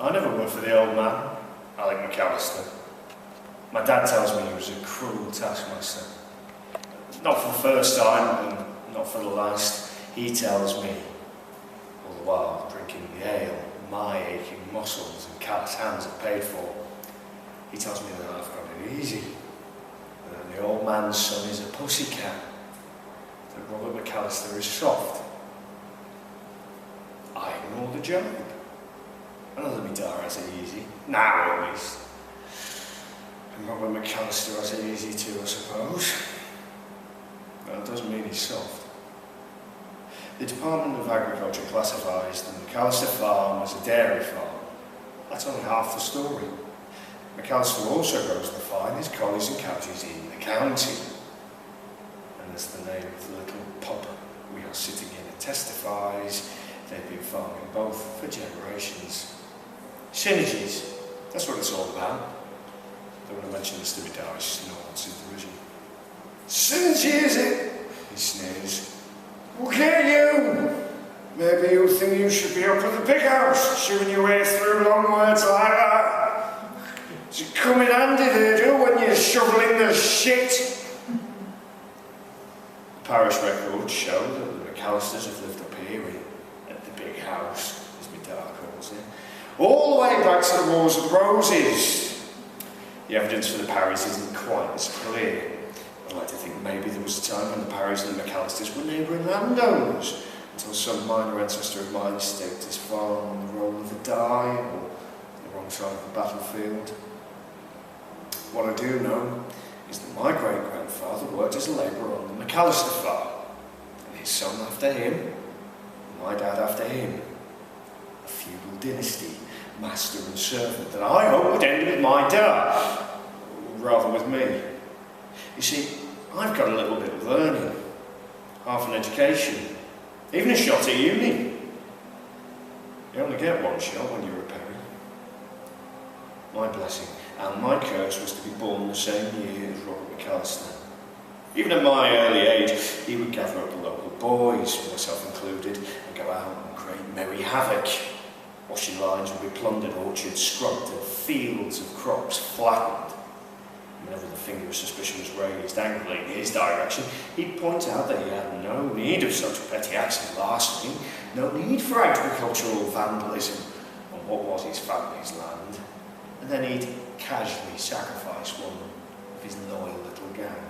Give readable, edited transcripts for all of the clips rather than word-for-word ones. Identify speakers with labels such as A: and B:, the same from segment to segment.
A: I never worked for the old man, McAllister. My dad tells me he was a cruel taskmaster. Not for the first time, and not for the last. He tells me, all the while drinking the ale my aching muscles and callous hands have paid for. He tells me that I've got it easy, that the old man's son is a pussycat, that Robert McAllister is soft. I ignore the joke. Another me die has it easy, now at least. And Robert McAllister has it easy too, I suppose. That doesn't mean he's soft. The Department of Agriculture classifies the McAllister farm as a dairy farm. That's only half the story. McAllister also grows the finest collies and cabbages in the county. And as the name of the little pub we are sitting in testifies, they've been farming both for generations. Synergies, that's what it's all about. Though when I mention this to me, Darry snorts in derision. Synergy, is it? He sneers. Well, get you! Maybe you think you should be up at the big house, chewing your way through long words like that. Does it come in handy, they do, when you're shoveling the shit? The parish records show that the McAllisters have lived up here at the big house, as my dad calls it, all the way back to the Wars of the Roses. The evidence for the Parrys isn't quite as clear. I like to think maybe there was a time when the Parrys and the McAllisters were neighbouring landowners, until some minor ancestor of mine staked his farm on the roll of a die, or the wrong side of the battlefield. What I do know is that my great-grandfather worked as a labourer on the McAllister farm, and his son after him, and my dad after him. A feudal dynasty, master and servant, that I hope would end with my dad, or rather with me. You see, I've got a little bit of learning, half an education, even a shot at uni. You only get one shot when you're a Parry. My blessing and my curse was to be born the same year as Robert McAllister. Even at my early age, he would gather up the local boys, myself included, and go out and create merry havoc. Washing lines would be plundered, orchards scrubbed, and fields of crops flattened. Whenever the finger of suspicion was raised angrily in his direction, he'd point out that he had no need of such petty acts of larceny, no need for agricultural vandalism on what was his family's land, and then he'd casually sacrifice one of his loyal little gang.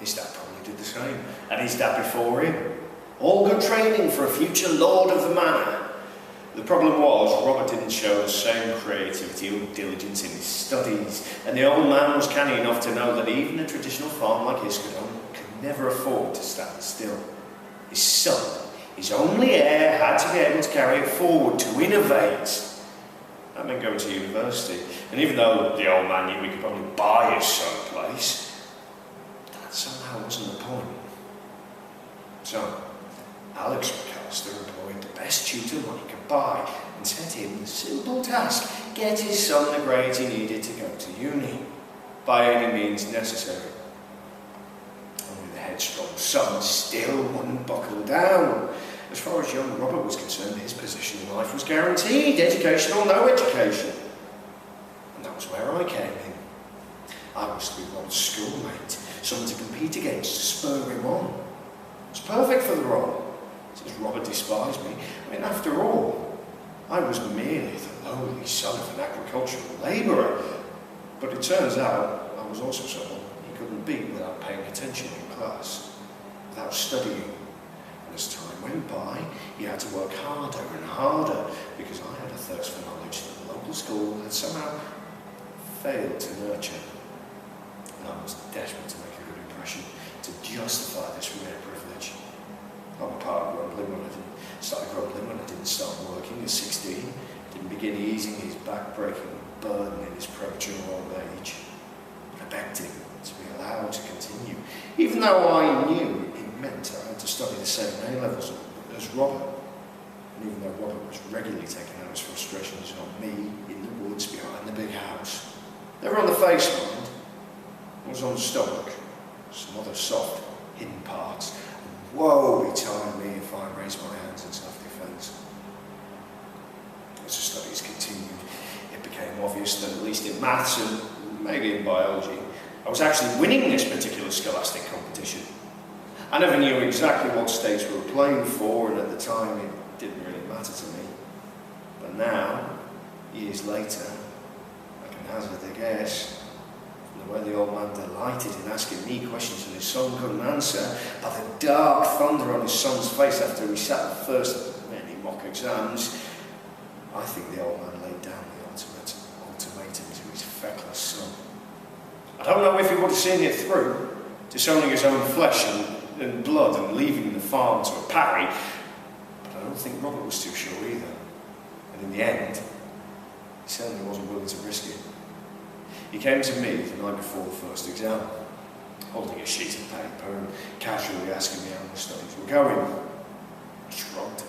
A: His dad probably did the same, and his dad before him. All good training for a future lord of the manor. The problem was, Robert didn't show the same creativity or diligence in his studies, and the old man was canny enough to know that even a traditional farm like his could never afford to stand still. His son, his only heir, had to be able to carry it forward, to innovate. That meant going to university, and even though the old man knew he could probably buy his son a place, that somehow wasn't the point. So, Alex McAllister employed the best tutor money could buy and set him the simple task: get his son the grades he needed to go to uni, by any means necessary. Only the headstrong son still wouldn't buckle down. As far as young Robert was concerned, his position in life was guaranteed, education or no education. And that was where I came in. I was to be Robert's schoolmate, someone to compete against, to spur him on. I was perfect for the role. Since Robert despised me, after all, I was merely the lowly son of an agricultural labourer. But it turns out I was also someone he couldn't beat without paying attention in class, without studying. And as time went by, he had to work harder and harder, because I had a thirst for knowledge that the local school had somehow failed to nurture. And I was desperate to make a good impression, to justify this rare privilege. I'm a part of grumbling when I didn't start working at 16, didn't begin easing his back-breaking burden in his premature old age. I begged him to be allowed to continue, even though I knew it meant I had to study the same A-levels as Robert, and even though Robert was regularly taking out his frustrations on me in the woods behind the big house. They were on the face, mind. I was on the stomach, some other soft, hidden parts. Woe betide me if I raise my hands in self-defence. as the studies continued, it became obvious that at least in maths and maybe in biology, I was actually winning this particular scholastic competition. I never knew exactly what states we were playing for, and at the time it didn't really matter to me. But now, years later, I can hazard a guess, from the way the old man delighted in asking me questions that his son couldn't answer, by the dark thunder on his son's face after he sat the first of many mock exams, I think the old man laid down the ultimatum to his feckless son. I don't know if he would have seen it through, disowning his own flesh and blood and leaving the farm to a Parry, but I don't think Robert was too sure either. And in the end, he certainly wasn't willing to risk it. He came to me the night before the first exam, holding a sheet of paper and casually asking me how my studies were going. I shrugged.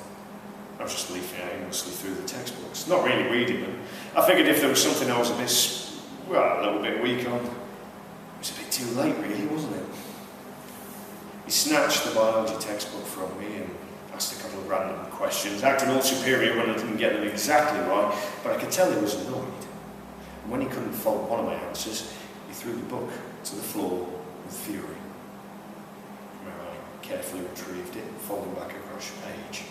A: I was just leafing aimlessly through the textbooks, not really reading them. I figured if there was something I was a little bit weak on, it was a bit too late really, wasn't it? He snatched the biology textbook from me and asked a couple of random questions, acting all superior when I didn't get them exactly right, but I could tell he was annoyed. And when he couldn't fault one of my answers, he threw the book to the floor with fury. I carefully retrieved it, folding back across the page.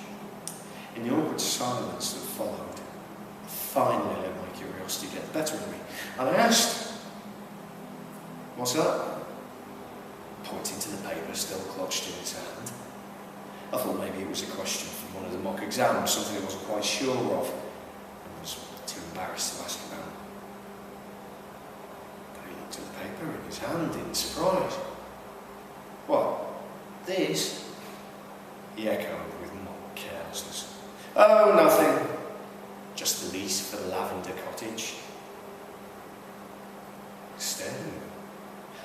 A: In the awkward silence that followed, I finally let my curiosity get the better of me, and I asked, "What's that?" Pointing to the paper still clutched in his hand. I thought maybe it was a question from one of the mock exams, something I wasn't quite sure of, and was too embarrassed to ask about. But he looked at the paper in his hand in surprise. "What? This?" he echoed with mock carelessness. "Oh, nothing. Just the lease for the lavender cottage." Staring.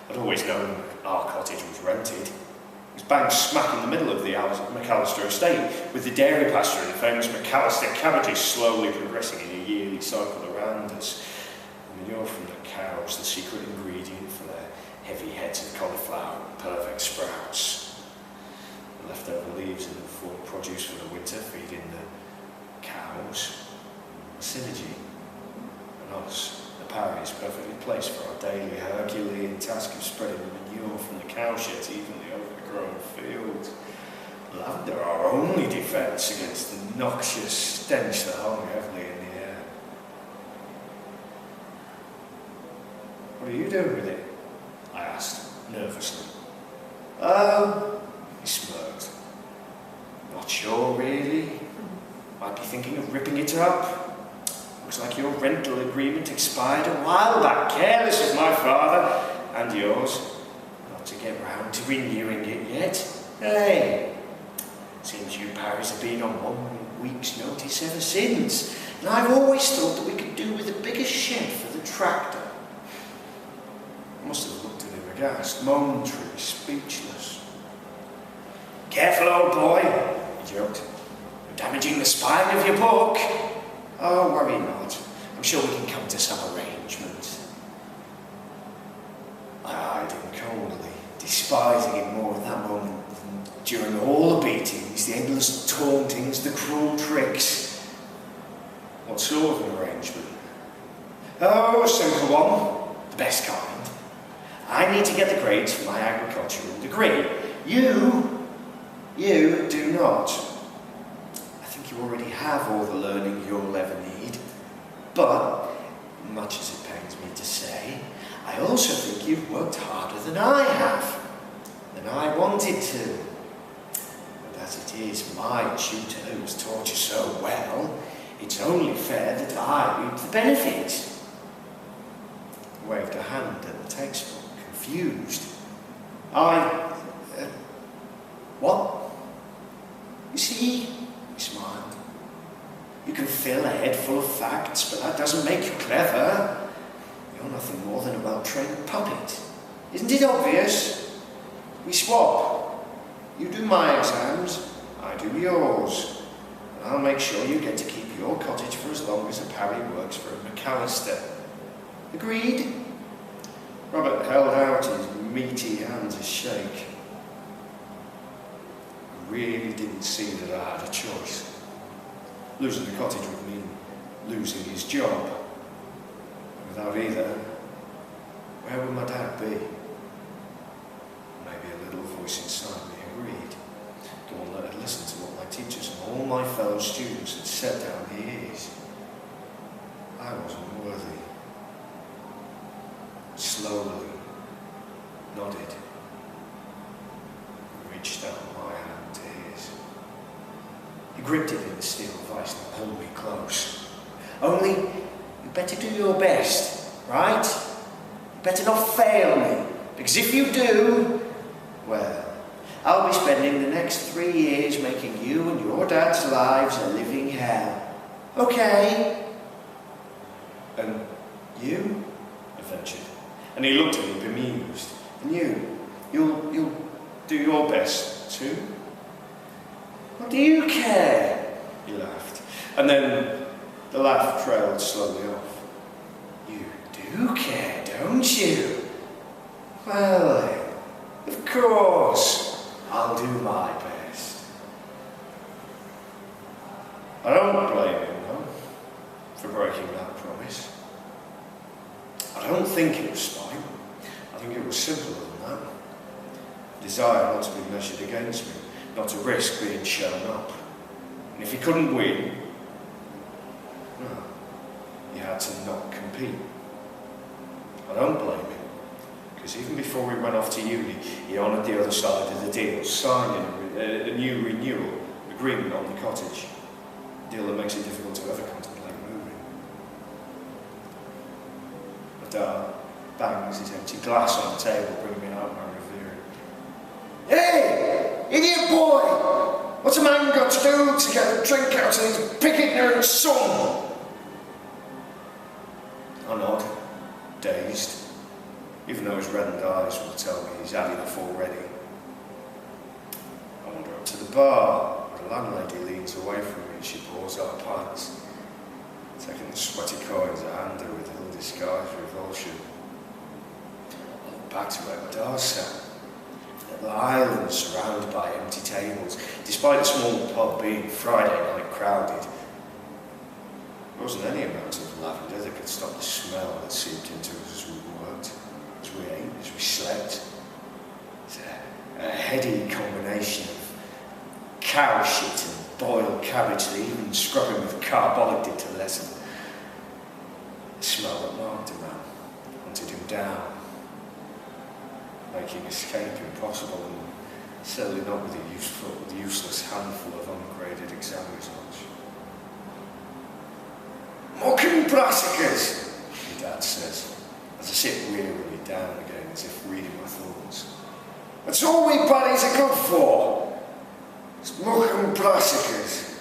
A: I'd always known our cottage was rented. It was bang smack in the middle of the McAllister estate, with the dairy pasture and the famous McAllister cabbages slowly progressing in a yearly cycle around us. The manure from the cows, the secret ingredient for their heavy heads of cauliflower and perfect sprouts. The leftover leaves and the fallen produce for the winter feeding the cows. Synergy. And us. Parrys, perfectly placed for our daily Herculean task of spreading the manure from the cowsheds evenly over the grown fields. Lavender, our only defence against the noxious stench that hung heavily in the air. "What are you doing with it?" I asked, nervously. "Oh," he smirked. "Not sure, really. Might be thinking of ripping it up. Looks like your rental agreement expired a while back. Careless of my father and yours not to get round to renewing it yet. Hey, seems you Parrys have been on 1 week's notice ever since, and I've always thought that we could do with a bigger shed for the tractor." I must have looked at him aghast, momentary, speechless. "Careful, old boy," he joked. "You're damaging the spine of your book." "Oh, worry not. I'm sure we can come to some arrangement." I eyed him coldly, despising him more at that moment than during all the beatings, the endless tauntings, the cruel tricks. "What sort of an arrangement?" "Oh, a simple one. The best kind. I need to get the grades for my agricultural degree. You do not. You already have all the learning you'll ever need, but, much as it pains me to say, I also think you've worked harder than I have, than I wanted to. And as it is my tutor who's taught you so well, it's only fair that I reap the benefit." He waved a hand at the textbook, confused. What? You see, he smiled. "You can fill a head full of facts, but that doesn't make you clever. You're nothing more than a well-trained puppet. Isn't it obvious? We swap. You do my exams, I do yours. And I'll make sure you get to keep your cottage for as long as a Parry works for a McAllister. Agreed?" Robert held out his meaty hand to shake. I really didn't see that I had a choice. Losing the cottage would mean losing his job. Without either, where would my dad be? Maybe a little voice inside me agreed. The one that had listened to what my teachers and all my fellow students had said down the years. I wasn't worthy. Slowly nodded, and reached out my hand to his. He gripped it in the steel vice and pulled me close. Only, you better do your best, right? You better not fail me, because if you do, well, I'll be spending the next 3 years making you and your dad's lives a living hell. Okay? And you? I ventured. And he looked at me bemused. And you'll do your best too? What do you care? He laughed. And then the laugh trailed slowly off. You do care, don't you? Well, of course, I'll do my best. I don't blame him, though, for breaking that promise. I don't think it was spite. I think it was simpler than that. A desire not to be measured against me, not to risk being shown up. And if he couldn't win, well, he had to not compete. I don't blame him, because even before we went off to uni, he honoured the other side of the deal, signing a new renewal agreement on the cottage, a deal that makes it difficult to ever contemplate moving. My dad bangs his empty glass on the table, bringing me out my revering. Hey, idiot boy! What's a man got to do to get a drink out of his big ignorant son? I nod, dazed, even though his reddened eyes will tell me he's had enough already. I wander up to the bar, where the landlady leans away from me as she pours our pints, taking the sweaty coins I hand her with ill-disguised revulsion. I look back to where my dad sat, the island surrounded by empty tables, despite the small pub being Friday night crowded. There wasn't any amount of lavender that could stop the smell that seeped into us as we worked, as we ate, as we slept. It's a heady combination of cow shit and boiled cabbage that even scrubbing with carbolic did to lessen. The smell that marked a man, hunted him down, making escape impossible, and certainly not with a useless handful of ungraded exam results. Mocking brassicas, my dad says, as I sit wearily down again as if reading my thoughts. That's all we Parrys are good for. It's mocking brassicas.